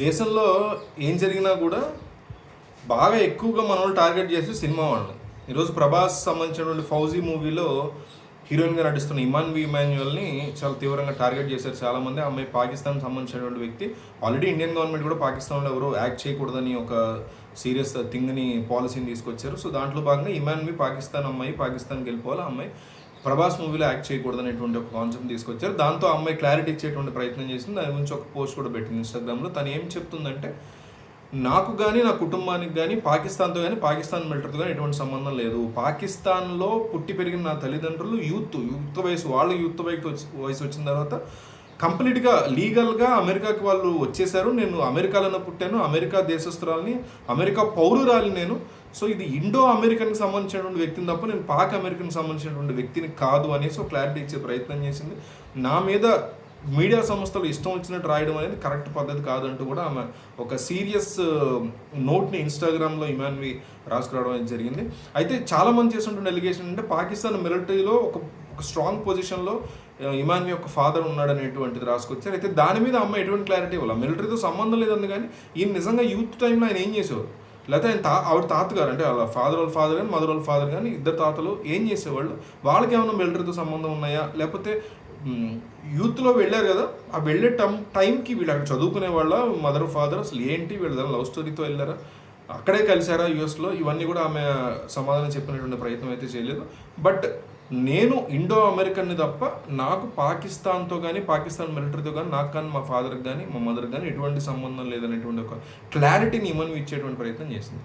దేశంలో ఏం జరిగినా కూడా బాగా ఎక్కువగా మనల్ని టార్గెట్ చేసి సినిమా వాళ్ళని. ఈరోజు ప్రభాస్ సంబంధించినటువంటి ఫౌజీ మూవీలో హీరోయిన్గా నటిస్తున్న ఇమాన్వి ఇమాన్యుయల్ని చాలా తీవ్రంగా టార్గెట్ చేశారు చాలామంది. ఆ అమ్మాయి పాకిస్తాన్ సంబంధించినటువంటి వ్యక్తి. ఆల్రెడీ ఇండియన్ గవర్నమెంట్ కూడా పాకిస్తాన్లో ఎవరో యాక్ట్ చేయకూడదని ఒక సీరియస్ థింగ్ని పాలసీని తీసుకొచ్చారు. సో దాంట్లో భాగంగా ఇమాన్వి పాకిస్తాన్ అమ్మాయి, పాకిస్తాన్కి వెళ్ళిపోవాలి, ఆ అమ్మాయి ప్రభాస్ మూవీలో యాక్ట్ చేయకూడదనేటువంటి ఒక కాన్సెప్ట్ తీసుకొచ్చారు. దాంతో ఆ అమ్మాయి క్లారిటీ ఇచ్చేటువంటి ప్రయత్నం చేసింది. దాని గురించి ఒక పోస్ట్ కూడా పెట్టింది ఇన్స్టాగ్రామ్లో. తను ఏం చెప్తుందంటే, నాకు కానీ నా కుటుంబానికి కానీ పాకిస్తాన్తో కానీ పాకిస్తాన్ మిలిటరీతో కానీ ఎటువంటి సంబంధం లేదు. పాకిస్తాన్లో పుట్టి పెరిగిన నా తల్లిదండ్రులు యూత్ వయసు, వాళ్ళు యూత్ వయసు వచ్చిన తర్వాత కంప్లీట్గా లీగల్గా అమెరికాకి వాళ్ళు వచ్చేసారు. నేను అమెరికాలోనే పుట్టాను, అమెరికా దేశస్తురాలని, అమెరికా పౌరురాలి నేను. సో ఇది ఇండో అమెరికన్కి సంబంధించినటువంటి వ్యక్తిని తప్ప నేను పాక్ అమెరికన్కి సంబంధించినటువంటి వ్యక్తిని కాదు అనేసి ఒక క్లారిటీ ఇచ్చే ప్రయత్నం చేసింది. నా మీద మీడియా సంస్థలు ఇష్టం వచ్చినట్టు రాయడం అనేది కరెక్ట్ పద్ధతి కాదంటూ కూడా ఆమె ఒక సీరియస్ నోట్ని ఇన్స్టాగ్రామ్లో ఇమాన్వి రాసుకురావడం అనేది జరిగింది. అయితే చాలామంది చేసినటువంటి ఎలిగేషన్ అంటే పాకిస్తాన్ మిలిటరీలో ఒక స్ట్రాంగ్ పొజిషన్లో ఇమాన్వి యొక్క ఫాదర్ ఉన్నాడనేటువంటిది రాసుకొచ్చారు. అయితే దాని మీద అమ్మ ఎటువంటి క్లారిటీ ఇవ్వాలి. మిలిటరీతో సంబంధం లేదండి, కానీ ఈయన నిజంగా యూత్ టైంలో ఆయన ఏం చేసేవారు, లేకపోతే ఆయన ఆవిడ తాతగారు అంటే వాళ్ళ ఫాదర్ కానీ మదర్ వాళ్ళ ఫాదర్ కానీ ఇద్దరు తాతలు ఏం చేసేవాళ్ళు, వాళ్ళకి ఏమైనా మిలిటరీతో సంబంధం ఉన్నాయా, లేకపోతే యూత్లో వెళ్ళారు కదా, ఆ వెళ్ళే టైంకి వీళ్ళు అక్కడ చదువుకునే వాళ్ళ మదర్ ఫాదర్ అసలు ఏంటి, వీళ్ళ లవ్ స్టోరీతో వెళ్ళారా, అక్కడే కలిసారా యుఎస్లో, ఇవన్నీ కూడా ఆమె సమాధానం చెప్పినటువంటి ప్రయత్నం అయితే చేయలేదు. బట్ నేను ఇండో అమెరికన్ని తప్ప నాకు పాకిస్తాన్తో కానీ పాకిస్తాన్ మిలిటరీతో కానీ నాకు కానీ మా ఫాదర్కి కానీ మా మదర్కి కానీ ఎటువంటి సంబంధం లేదనేటువంటి ఒక క్లారిటీని ఇమను ఇచ్చేటువంటి ప్రయత్నం చేసింది.